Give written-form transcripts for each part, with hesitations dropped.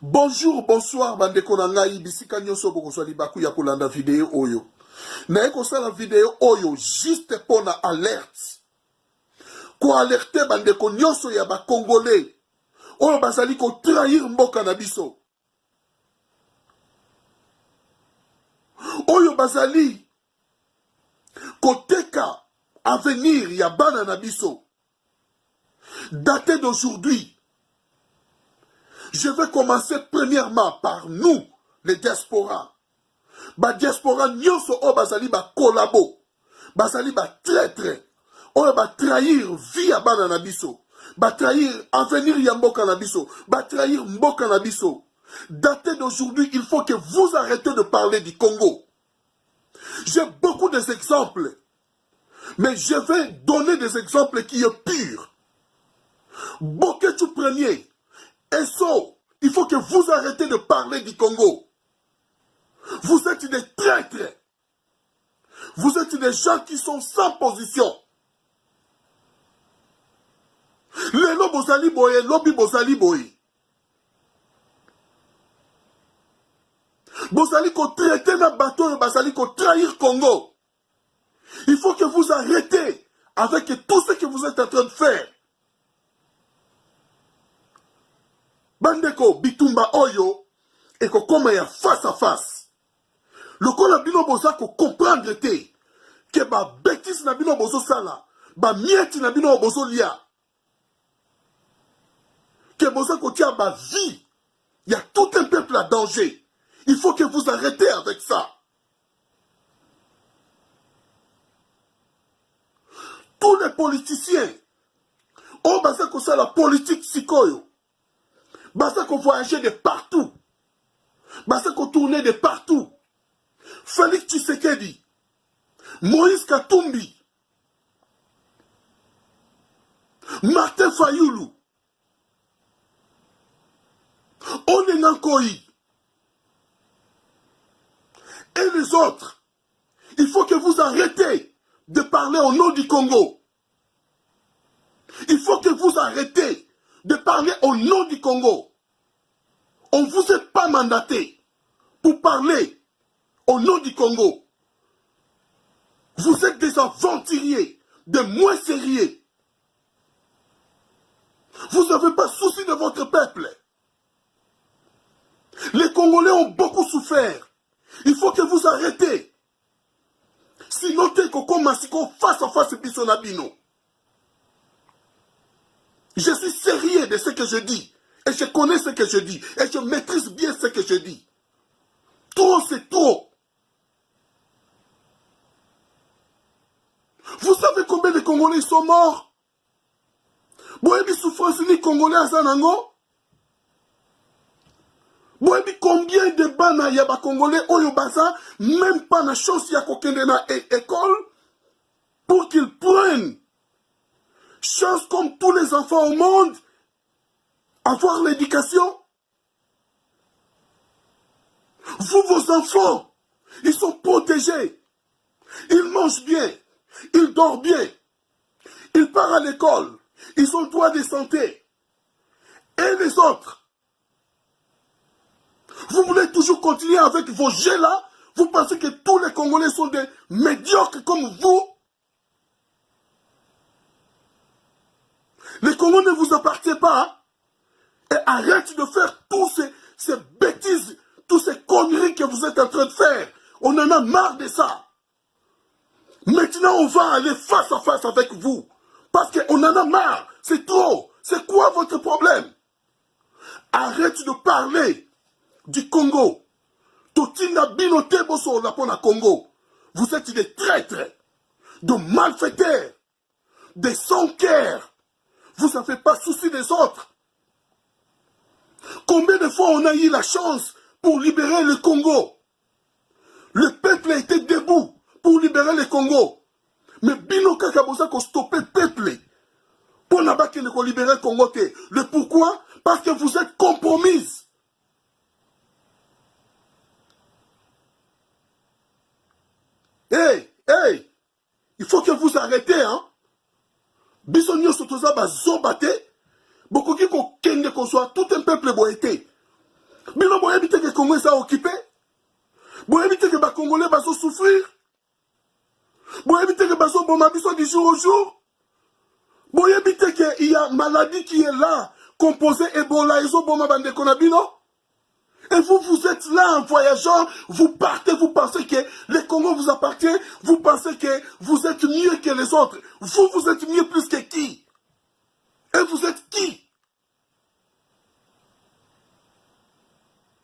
Bonjour, bonsoir, bandeko na ngai, bisika nyonso bokozwali baku ya kolanda video oyo. Na ekosala video oyo juste pona alerte. Ko alerte bandeko nyonso ya ba Congolais. Oyo bazali ko trahir mboka na biso. Oyo bazali koteka avenir ya bana na biso. Daté d'aujourd'hui. Je vais commencer premièrement par nous, les diasporas. Ba diaspora nyonso o bazali ba kolabo. Bazali ba traître. O ba trahir vie ya bana na biso. Ba trahir avenir ya mboka na biso. Ba trahir mboka na biso. Daté d'aujourd'hui, il faut que vous arrêtez de parler du Congo. J'ai beaucoup d'exemples. Mais je vais donner des exemples qui sont purs. Boketu premier. Et ça, il faut que vous arrêtez de parler du Congo. Vous êtes des traîtres. Vous êtes des gens qui sont sans position. Lelo bozali boye, lobi bozali boye. Bozali ko traiter na bateau, bozali ko trahir Congo. Il faut que vous arrêtez avec tout ce que vous êtes en train de faire. Bandeko bitumba oyo et ko koma ya face à face. Le kola bino boza ko comprendre te que ba bêtise na bino bozo sala, ba mieti na bino bozo lia. Que boza ko tia ba vie. Il y a tout un peuple à danger. Il faut que vous arrêtez avec ça. Tous les politiciens ont basé ko ça la politique sikoyo. Basta qu'on voyageait de partout. Basta qu'on tournait de partout. Félix Tshisekedi. Moïse Katumbi. Martin Fayoulou. Onenankoï. Et les autres. Il faut que vous arrêtez de parler au nom du Congo. Il faut que vous arrêtez de parler au nom du Congo. On ne vous a pas mandaté pour parler au nom du Congo. Vous êtes des aventuriers, des moins sérieux. Vous n'avez pas souci de votre peuple. Les Congolais ont beaucoup souffert. Il faut que vous arrêtez. Sinon, t'es Koko Massiko face à face Bissonabino. Je suis sérieux de ce que je dis. Et je connais ce que je dis. Et je maîtrise bien ce que je dis. Trop, c'est trop. Vous savez combien de Congolais sont morts? Boyebi souffrance ni Congolais à Zanango? Boyebi combien de bana yaba Congolais oyo baza, même pas na chance ya kokende na école, pour qu'ils prennent chance comme tous les enfants au monde, avoir l'éducation. Vous, vos enfants, ils sont protégés. Ils mangent bien. Ils dorment bien. Ils partent à l'école. Ils ont le droit de santé. Et les autres, vous voulez toujours continuer avec vos jeux là? Vous pensez que tous les Congolais sont des médiocres comme vous? Le Congo ne vous appartient pas. Et arrête de faire tous ces bêtises, toutes ces conneries que vous êtes en train de faire. On en a marre de ça. Maintenant, on va aller face à face avec vous. Parce qu'on en a marre. C'est trop. C'est quoi votre problème? Arrête de parler du Congo. Totina binote boso la pona Congo. Vous êtes des traîtres, de malfaiteurs, des sans-cœurs. Vous n'avez pas souci des autres. Combien de fois on a eu la chance pour libérer le Congo? Le peuple a été debout pour libérer le Congo. Mais Bino Kakabosa ko stoppé le peuple. Pour n'a pas qu'il libérer le Congo. Le pourquoi? Parce que vous êtes compromise. Hey, il faut que vous arrêtez, hein? Bisonio Sotoza ba zobate. Beaucoup qui ko kende ko soit tout un peuple boité. Bino boye bite que Congo est occupé. Boye bite que les Congolais vont souffrir. Boye bite que baso boma biso du jour au jour. Boye bite que il y a maladie qui est là, composée Ebola et so boma bande konabino. Et vous, vous êtes là en voyageant, vous partez, vous pensez que le Congo vous appartient, vous pensez que vous êtes mieux que les autres. Vous, vous êtes mieux plus que qui? Et vous êtes qui?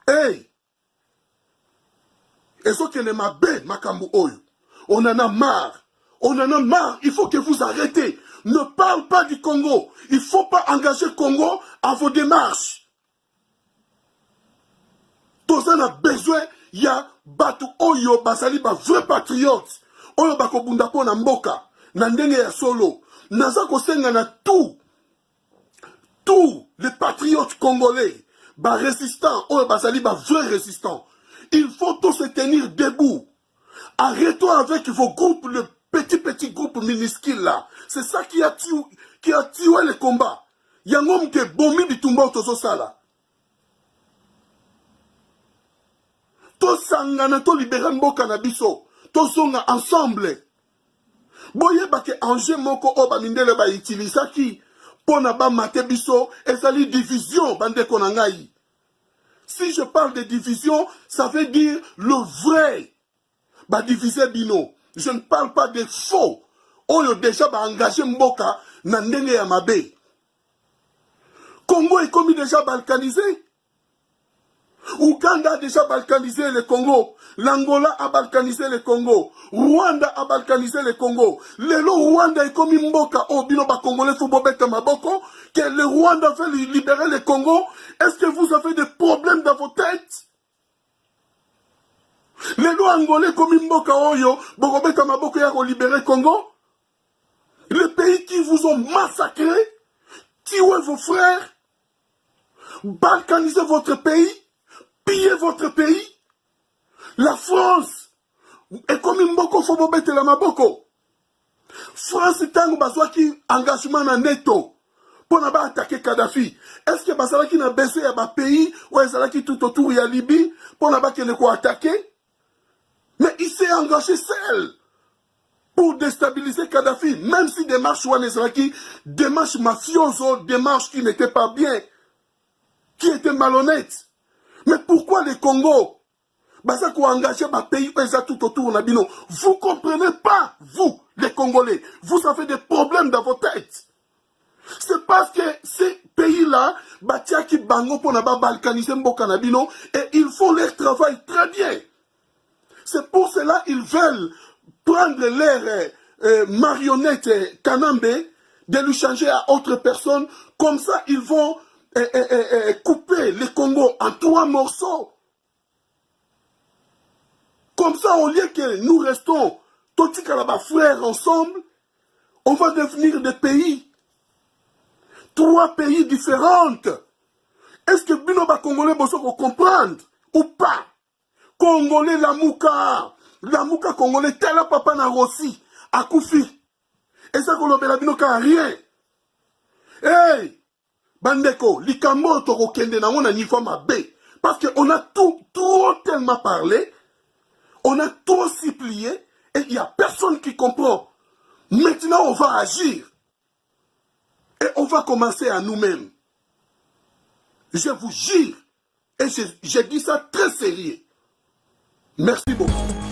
Hey! Et ce qui est ma bête, Makambu Oyo. On en a marre. On en a marre. Il faut que vous arrêtez. Ne parle pas du Congo. Il ne faut pas engager le Congo à vos démarches. Tous on a besoin, il y a Batu Oyo, Basali, ba vrai patriote. Oyo bako bundapo na mboka. Na ndenge ya solo. Naza kosenga na tout les patriotes congolais, ba résistants, Oyo Basali, ba vrai résistants. Il faut tous se tenir debout. Arrêtons avec vos groupes, le petit groupe minuscule là. C'est ça qui a tué le combat. Il y a un homme qui est bombé du Tumba au Sala. Tous sangana, tous libérés mboka na biso. Tous sont ensemble. Boye bake anje moko oba mindele ba utilisa ki pona ba mate biso ezali division bande konangai. Si je parle de division, ça veut dire le vrai. Ba diviser bino. Je ne parle pas des faux. Oyo déjà ba engagé mboka na ndenge ya mabe. Congo est comme déjà balkanisé. Ouganda a déjà balkanisé le Congo. L'Angola a balkanisé le Congo. Rwanda a balkanisé le Congo. Lelo Rwanda est comme mboka. Oh, bino ba Congolais faut bobeta maboko. Que le Rwanda veut libérer le Congo. Est-ce que vous avez des problèmes dans vos têtes? Lelo Angolais comme mboka oyo. Bobeta maboko ya libérer le Congo. Les pays qui vous ont massacré. Tué vos frères. Balkanisé votre pays. Piller votre pays. La France est comme une boko faut bobete la maboko. France tango bazwaki engagement na neto pour na ba attaquer Kadhafi. Est-ce que bazalaki na baissé ya ba pays ou ezalaki tout autour ya Libye pour na ba kene ko attaquer? Mais il s'est engagé seul pour déstabiliser Kadhafi, même si démarche ou ezalaki démarche mafioso, démarche qui n'était pas bien, qui était malhonnête. Mais pourquoi le Congo? Baza ko engager ma pays tout autour na bino. Vous comprenez pas, vous, les Congolais. Vous avez des problèmes dans vos têtes. C'est parce que ces pays-là, batia ki bango pour na ba balkaniser mboka na bino, et ils font leur travail très bien. C'est pour cela qu'ils veulent prendre leur marionnette Kanambe, de lui changer à autre personne. Comme ça, ils vont couper le Congo en 3 morceaux. Comme ça, au lieu que nous restons Totikalaba frères ensemble, on va devenir des pays. 3 pays différents. Est-ce que Binoba Congolais vont comprendre ou pas? Congolais la Mouka Congolais, tel papa na Rossi, à Koufi. Et ça, Kolobela Binoka rien. Hey! Bandeko, likambo toro kende na mona nifa mabe. Parce qu'on a trop tellement parlé, on a trop supplié, et il n'y a personne qui comprend. Maintenant, on va agir. Et on va commencer à nous-mêmes. Je vous jure, et je dis ça très sérieux. Merci beaucoup.